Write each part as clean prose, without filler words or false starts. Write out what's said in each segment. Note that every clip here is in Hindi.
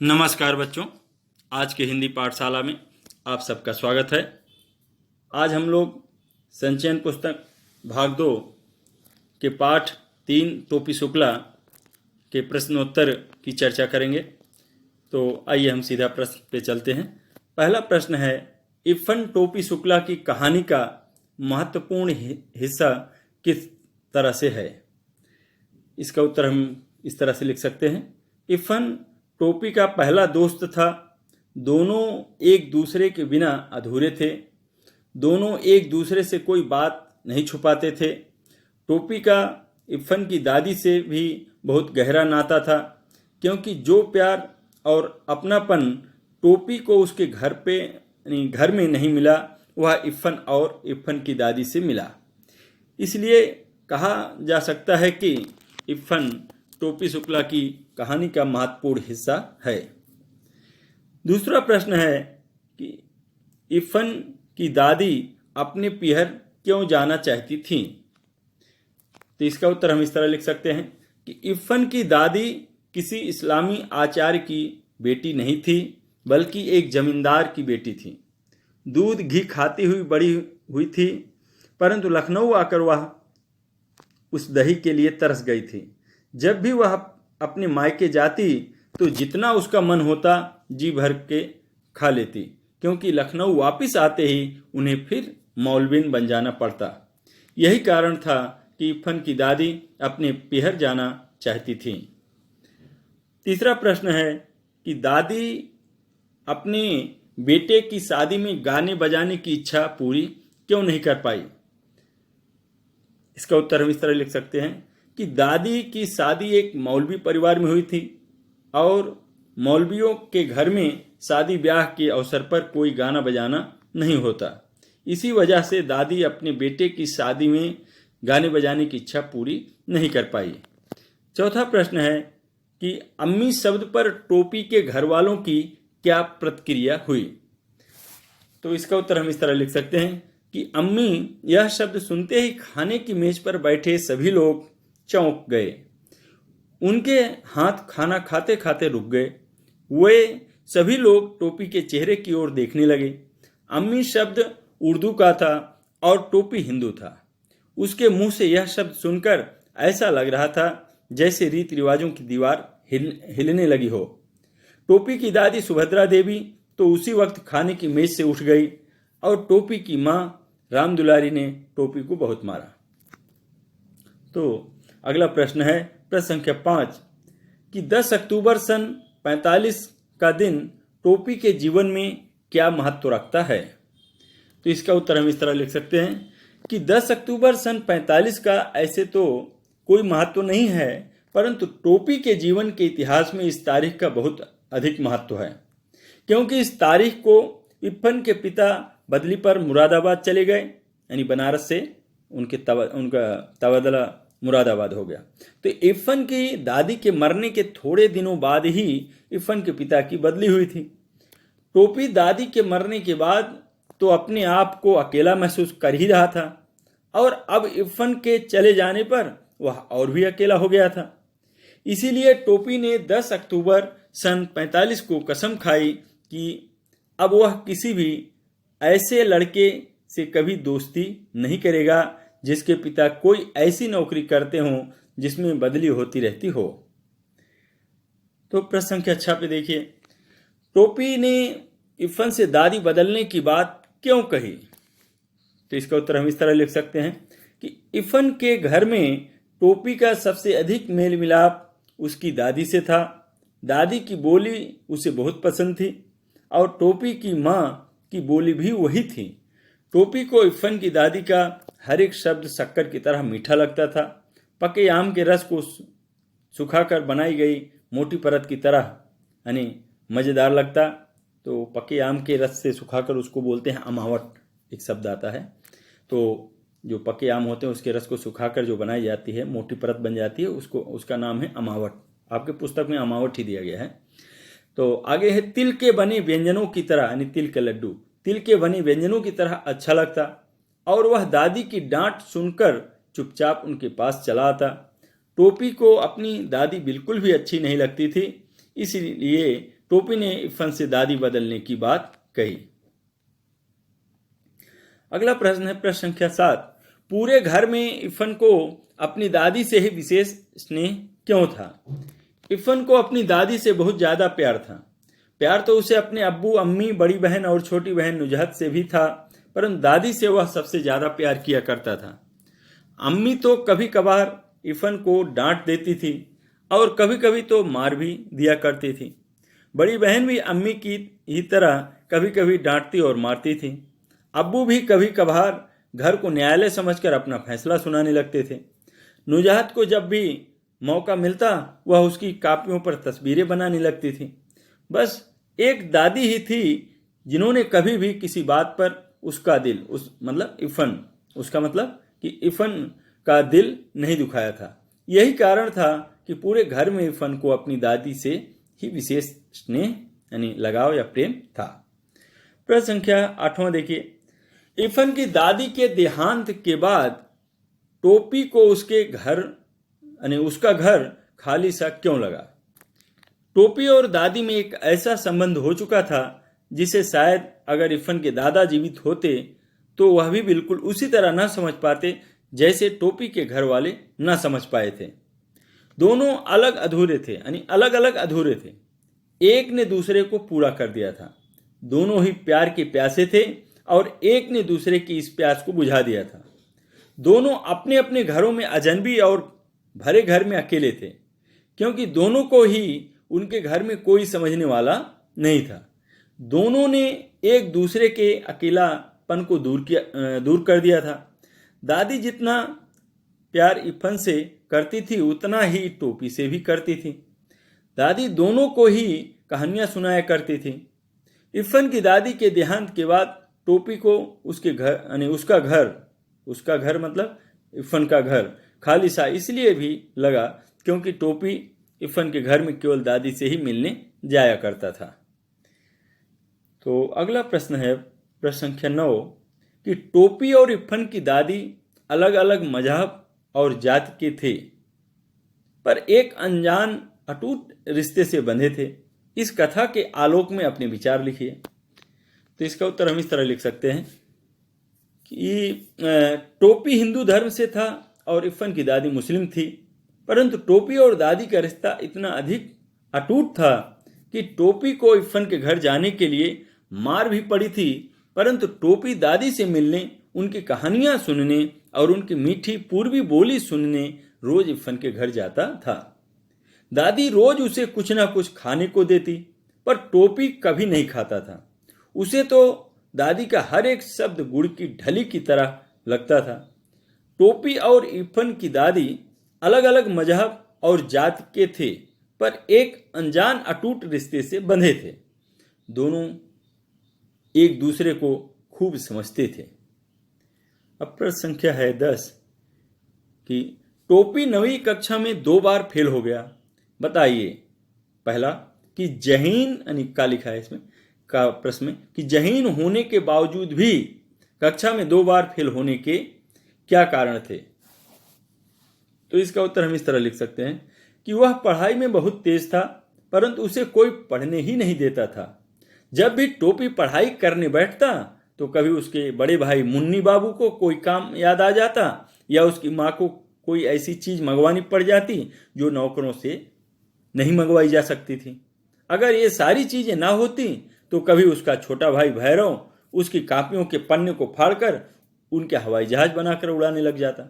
नमस्कार बच्चों, आज के हिंदी पाठशाला में आप सबका स्वागत है। आज हम लोग संचयन पुस्तक भाग 2 के पाठ 3 टोपी शुक्ला के प्रश्नोत्तर की चर्चा करेंगे। तो आइए हम सीधा प्रश्न पे चलते हैं। पहला प्रश्न है, इफ़न टोपी शुक्ला की कहानी का महत्वपूर्ण हिस्सा किस तरह से है? इसका उत्तर हम इस तरह से लिख सकते हैं। इफ़न टोपी का पहला दोस्त था। दोनों एक दूसरे के बिना अधूरे थे। दोनों एक दूसरे से कोई बात नहीं छुपाते थे। टोपी का इफ़न की दादी से भी बहुत गहरा नाता था, क्योंकि जो प्यार और अपनापन टोपी को उसके घर में नहीं मिला, वह इफ़न और इफ़न की दादी से मिला। इसलिए कहा जा सकता है कि इफ़न टोपी शुक्ला की कहानी का महत्वपूर्ण हिस्सा है। दूसरा प्रश्न है कि इफ़न की दादी अपने पीहर क्यों जाना चाहती थी? तो इसका उत्तर हम इस तरह लिख सकते हैं कि इफ़न की दादी किसी इस्लामी आचार्य की बेटी नहीं थी, बल्कि एक जमींदार की बेटी थी। दूध घी खाती हुई बड़ी हुई थी, परंतु लखनऊ आकर वह उस दही के लिए तरस गई थी। जब भी वह अपने मायके जाती तो जितना उसका मन होता जी भर के खा लेती, क्योंकि लखनऊ वापस आते ही उन्हें फिर मौलवीन बन जाना पड़ता। यही कारण था कि इफ़न की दादी अपने पीहर जाना चाहती थी। तीसरा प्रश्न है कि दादी अपने बेटे की शादी में गाने बजाने की इच्छा पूरी क्यों नहीं कर पाई? इसका उत्तर हम इस तरह लिख सकते हैं कि दादी की शादी एक मौलवी परिवार में हुई थी और मौलवियों के घर में शादी ब्याह के अवसर पर कोई गाना बजाना नहीं होता। इसी वजह से दादी अपने बेटे की शादी में गाने बजाने की इच्छा पूरी नहीं कर पाई। चौथा प्रश्न है कि अम्मी शब्द पर टोपी के घर वालों की क्या प्रतिक्रिया हुई? तो इसका उत्तर हम इस तरह लिख सकते हैं कि अम्मी यह शब्द सुनते ही खाने की मेज पर बैठे सभी लोग चौंक गए। उनके हाथ खाना खाते खाते रुक गए। वे सभी लोग टोपी के चेहरे की ओर देखने लगे। अम्मी शब्द उर्दू का था और टोपी हिंदू था। उसके मुंह से यह शब्द सुनकर ऐसा लग रहा था जैसे रीति रिवाजों की दीवार हिलने लगी हो। टोपी की दादी सुभद्रा देवी तो उसी वक्त खाने की मेज से उठ गई और टोपी की माँ राम दुलारी ने टोपी को बहुत मारा। तो अगला प्रश्न है, प्रश्न संख्या 5 कि 10 अक्टूबर सन 45 का दिन टोपी के जीवन में क्या महत्व रखता है? तो इसका उत्तर हम इस तरह लिख सकते हैं कि 10 अक्टूबर सन 45 का ऐसे तो कोई महत्व नहीं है, परंतु टोपी के जीवन के इतिहास में इस तारीख का बहुत अधिक महत्व है, क्योंकि इस तारीख को इफ़न के पिता बदली पर मुरादाबाद चले गए, यानी बनारस से उनका तबादला मुरादाबाद हो गया। तो इफ़न की दादी के मरने के थोड़े दिनों बाद ही इफ़न के पिता की बदली हुई थी। टोपी दादी के मरने के बाद तो अपने आप को अकेला महसूस कर ही रहा था और अब इफ़न के चले जाने पर वह और भी अकेला हो गया था। इसीलिए टोपी ने 10 अक्टूबर सन 45 को कसम खाई कि अब वह किसी भी ऐसे लड़के से कभी दोस्ती नहीं करेगा जिसके पिता कोई ऐसी नौकरी करते हों जिसमें बदली होती रहती हो। तो प्रश्न संख्या 6 पे देखिए, टोपी ने इफ़न से दादी बदलने की बात क्यों कही? तो इसका उत्तर हम इस तरह लिख सकते हैं कि इफ़न के घर में टोपी का सबसे अधिक मेल मिलाप उसकी दादी से था। दादी की बोली उसे बहुत पसंद थी और टोपी की माँ की बोली भी वही थी। टोपी को इफ़न की दादी का हर एक शब्द शक्कर की तरह मीठा लगता था। पके आम के रस को सुखाकर बनाई गई मोटी परत की तरह यानी मज़ेदार लगता। तो पके आम के रस से सुखाकर उसको बोलते हैं अमावट, एक शब्द आता है। तो जो पके आम होते हैं उसके रस को सुखाकर जो बनाई जाती है, मोटी परत बन जाती है, उसका नाम है अमावट। आपके पुस्तक में अमावट ही दिया गया है। तो आगे है, तिल के बने व्यंजनों की तरह, यानी तिल के लड्डू तिल के बने व्यंजनों की तरह अच्छा लगता और वह दादी की डांट सुनकर चुपचाप उनके पास चला आता। टोपी को अपनी दादी बिल्कुल भी अच्छी नहीं लगती थी, इसलिए टोपी ने इफ़न से दादी बदलने की बात कही। अगला प्रश्न है प्रश्न संख्या 7। पूरे घर में इफ़न को अपनी दादी से ही विशेष स्नेह क्यों था? इफ़न को अपनी दादी से बहुत ज़्यादा प्यार था। प्यार तो उसे अपने अब्बू, अम्मी, बड़ी बहन और छोटी बहन नुजहत से भी था, परंतु दादी से वह सबसे ज़्यादा प्यार किया करता था। अम्मी तो कभी कभार इफ़न को डांट देती थी और कभी कभी तो मार भी दिया करती थी। बड़ी बहन भी अम्मी की ही तरह कभी कभी डांटती और मारती थी। अब्बू भी कभी कभार घर को न्यायालय समझकर अपना फैसला सुनाने लगते थे। नुजहत को जब भी मौका मिलता वह उसकी कापियों पर तस्वीरें बनाने लगती थी। बस एक दादी ही थी जिन्होंने कभी भी किसी बात पर उसका दिल इफ़न का दिल नहीं दुखाया था। यही कारण था कि पूरे घर में इफ़न को अपनी दादी से ही विशेष स्नेह यानी लगाव या प्रेम था। प्रश्न संख्या 8वां देखिए। इफ़न की दादी के देहांत के बाद टोपी को उसका घर खाली सा क्यों लगा? टोपी और दादी में एक ऐसा संबंध हो चुका था जिसे शायद अगर इफ़न के दादा जीवित होते तो वह भी बिल्कुल उसी तरह न समझ पाते जैसे टोपी के घर वाले न समझ पाए थे। दोनों अलग अलग अधूरे थे। एक ने दूसरे को पूरा कर दिया था। दोनों ही प्यार के प्यासे थे और एक ने दूसरे की इस प्यास को बुझा दिया था। दोनों अपने अपने घरों में अजनबी और भरे घर में अकेले थे, क्योंकि दोनों को ही उनके घर में कोई समझने वाला नहीं था। दोनों ने एक दूसरे के अकेलापन को दूर कर दिया था। दादी जितना प्यार इफ़न से करती थी उतना ही टोपी से भी करती थी। दादी दोनों को ही कहानियां सुनाया करती थी। इफ़न की दादी के देहांत के बाद टोपी को उसका घर मतलब इफ़न का घर खाली सा इसलिए भी लगा क्योंकि टोपी इफ़न के घर में केवल दादी से ही मिलने जाया करता था। तो अगला प्रश्न है प्रश्न संख्या 9 कि टोपी और इफ़न की दादी अलग अलग मजहब और जाति के थे, पर एक अनजान अटूट रिश्ते से बंधे थे। इस कथा के आलोक में अपने विचार लिखिए। तो इसका उत्तर हम इस तरह लिख सकते हैं कि टोपी हिंदू धर्म से था और इफ़न की दादी मुस्लिम थी, परंतु टोपी और दादी का रिश्ता इतना अधिक अटूट था कि टोपी को इफ़न के घर जाने के लिए मार भी पड़ी थी, परंतु टोपी दादी से मिलने, उनकी कहानियां सुनने और उनकी मीठी पूर्वी बोली सुनने रोज इफ़न के घर जाता था। दादी रोज उसे कुछ ना कुछ खाने को देती, पर टोपी कभी नहीं खाता था। उसे तो दादी का हर एक शब्द गुड़ की ढली की तरह लगता था। टोपी और इफ़न की दादी अलग अलग मजहब और जात के थे, पर एक अनजान अटूट रिश्ते से बंधे थे। दोनों एक दूसरे को खूब समझते थे। अब प्रश्न संख्या है 10 कि टोपी 9वीं कक्षा में 2 बार फेल हो गया। बताइए। पहला कि क्या लिखा है इसमें का प्रश्न में कि जहीन होने के बावजूद भी कक्षा में 2 बार फेल होने के क्या कारण थे? तो इसका उत्तर हम इस तरह लिख सकते हैं कि वह पढ़ाई में बहुत तेज था, परंतु उसे कोई पढ़ने ही नहीं देता था। जब भी टोपी पढ़ाई करने बैठता तो कभी उसके बड़े भाई मुन्नी बाबू को कोई काम याद आ जाता या उसकी माँ को कोई ऐसी चीज मंगवानी पड़ जाती जो नौकरों से नहीं मंगवाई जा सकती थी। अगर ये सारी चीजें ना होती तो कभी उसका छोटा भाई भैरव उसकी कापियों के पन्ने को फाड़कर उनके हवाई जहाज बनाकर उड़ाने लग जाता।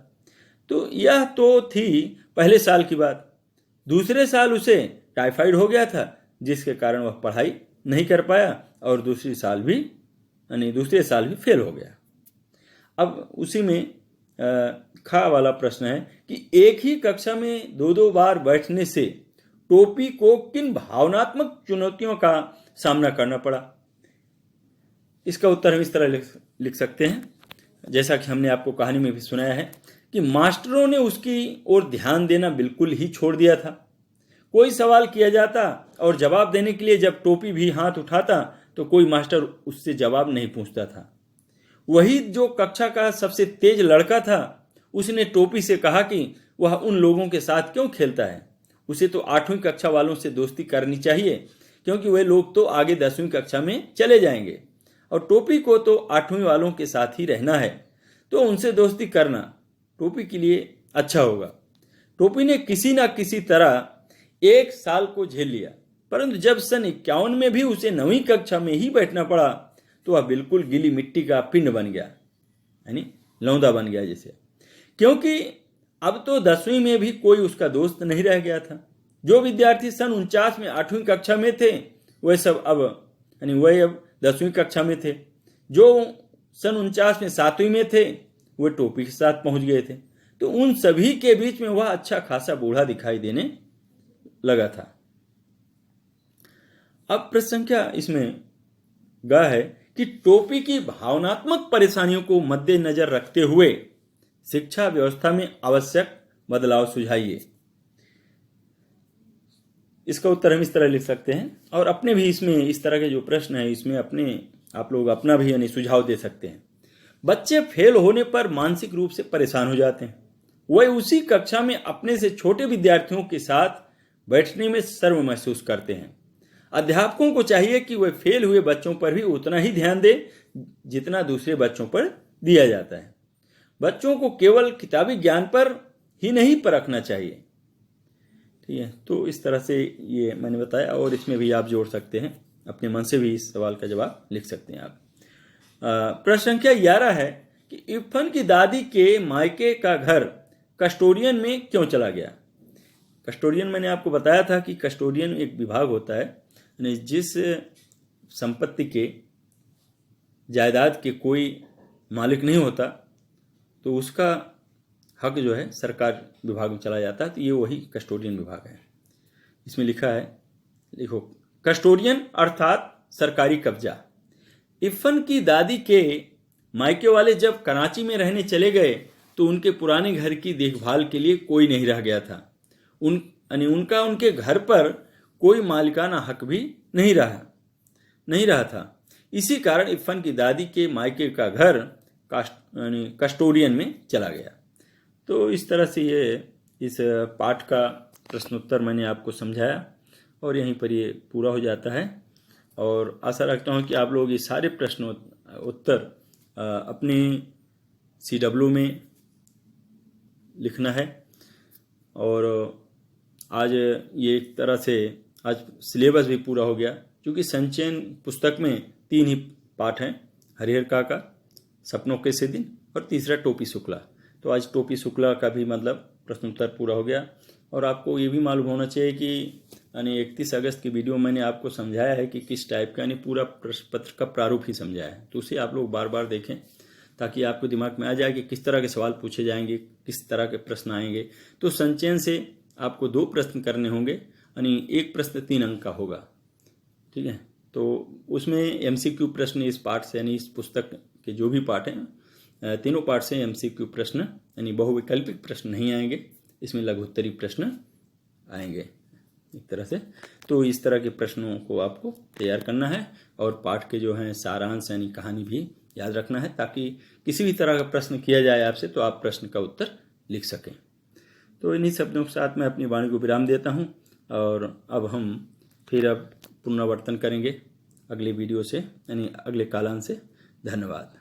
तो यह तो थी पहले साल की बात। दूसरे साल उसे टाइफाइड हो गया था, जिसके कारण वह पढ़ाई नहीं कर पाया और दूसरे साल भी फेल हो गया। अब उसी में खा वाला प्रश्न है कि एक ही कक्षा में 2 बार बैठने से टोपी को किन भावनात्मक चुनौतियों का सामना करना पड़ा? इसका उत्तर हम इस तरह लिख सकते हैं, जैसा कि हमने आपको कहानी में भी सुनाया है कि मास्टरों ने उसकी ओर ध्यान देना बिल्कुल ही छोड़ दिया था। कोई सवाल किया जाता और जवाब देने के लिए जब टोपी भी हाथ उठाता तो कोई मास्टर उससे जवाब नहीं पूछता था। वही जो कक्षा का सबसे तेज लड़का था, उसने टोपी से कहा कि वह उन लोगों के साथ क्यों खेलता है, उसे तो 8वीं कक्षा वालों से दोस्ती करनी चाहिए, क्योंकि वे लोग तो आगे 10वीं कक्षा में चले जाएंगे और टोपी को तो 8वीं वालों के साथ ही रहना है, तो उनसे दोस्ती करना टोपी के लिए अच्छा होगा। टोपी ने किसी न किसी तरह 1 साल को झेल लिया, परंतु जब सन 51 में भी उसे 9वीं कक्षा में ही बैठना पड़ा तो वह बिल्कुल गीली मिट्टी का पिंड बन गया, यानी लौंदा बन गया जैसे, क्योंकि अब तो 10वीं में भी कोई उसका दोस्त नहीं रह गया था। जो विद्यार्थी सन 49 में 8वीं कक्षा में थे वह सब अब 10वीं कक्षा में थे। जो सन 49 में 7वीं में थे वे टोपी के साथ पहुंच गए थे, तो उन सभी के बीच में वह अच्छा खासा बूढ़ा दिखाई देने लगा था। अब प्रश्न संख्या इसमें ग है कि टोपी की भावनात्मक परेशानियों को मद्देनजर रखते हुए शिक्षा व्यवस्था में आवश्यक बदलाव सुझाइए। इसका उत्तर हम इस तरह लिख सकते हैं, और अपने भी इसमें इस तरह के जो प्रश्न है इसमें आप लोग अपना भी यानी सुझाव दे सकते हैं। बच्चे फेल होने पर मानसिक रूप से परेशान हो जाते हैं। वह उसी कक्षा में अपने से छोटे विद्यार्थियों के साथ बैठने में शर्म महसूस करते हैं। अध्यापकों को चाहिए कि वे फेल हुए बच्चों पर भी उतना ही ध्यान दें जितना दूसरे बच्चों पर दिया जाता है। बच्चों को केवल किताबी ज्ञान पर ही नहीं परखना चाहिए। ठीक है, तो इस तरह से ये मैंने बताया, और इसमें भी आप जोड़ सकते हैं, अपने मन से भी इस सवाल का जवाब लिख सकते हैं आप। प्रश्न संख्या 11 है कि इरफान की दादी के मायके का घर कस्टोडियन में क्यों चला गया। कस्टोडियन मैंने आपको बताया था कि कस्टोडियन एक विभाग होता है, यानी जिस संपत्ति के जायदाद के कोई मालिक नहीं होता तो उसका हक जो है सरकार विभाग में चला जाता है, तो ये वही कस्टोडियन विभाग है। इसमें लिखा है, लिखो, कस्टोडियन अर्थात सरकारी कब्जा। इरफान की दादी के मायके वाले जब कराची में रहने चले गए तो उनके पुराने घर की देखभाल के लिए कोई नहीं रह गया था। उनका उनके घर पर कोई मालिकाना हक भी नहीं रहा था। इसी कारण इरफान की दादी के मायके का घर कस्टोडियन में चला गया। तो इस तरह से ये इस पाठ का प्रश्नोत्तर मैंने आपको समझाया और यहीं पर ये पूरा हो जाता है। और आशा रखता हूँ कि आप लोग ये सारे प्रश्न उत्तर अपने CW में लिखना है। और आज ये एक तरह से आज सिलेबस भी पूरा हो गया, क्योंकि संचयन पुस्तक में 3 ही पाठ हैं, हरिहर काका, सपनों के से दिन और तीसरा टोपी शुक्ला। तो आज टोपी शुक्ला का भी मतलब प्रश्नोत्तर पूरा हो गया। और आपको ये भी मालूम होना चाहिए कि यानी 31 अगस्त की वीडियो मैंने आपको समझाया है कि किस टाइप का, यानी पूरा प्रश्न पत्र का प्रारूप ही समझाया है, तो उसे आप लोग बार बार देखें ताकि आपको दिमाग में आ जाए कि किस तरह के सवाल पूछे जाएंगे, किस तरह के प्रश्न आएंगे। तो संचयन से आपको 2 प्रश्न करने होंगे, यानी एक प्रश्न 3 अंक का होगा। ठीक है, तो उसमें MCQ प्रश्न इस पाठ से, यानी इस पुस्तक के जो भी पाठ हैं तीनों पाठ से MCQ प्रश्न यानी बहुविकल्पिक प्रश्न नहीं आएंगे, इसमें लघुत्तरी प्रश्न आएंगे एक तरह से। तो इस तरह के प्रश्नों को आपको तैयार करना है और पाठ के जो हैं सारांश यानी कहानी भी याद रखना है, ताकि किसी भी तरह का प्रश्न किया जाए आपसे तो आप प्रश्न का उत्तर लिख सकें। तो इन्हीं शब्दों के साथ मैं अपनी वाणी को विराम देता हूं, और अब हम फिर पुनरावर्तन करेंगे अगले वीडियो से, यानी अगले कालांश से। धन्यवाद।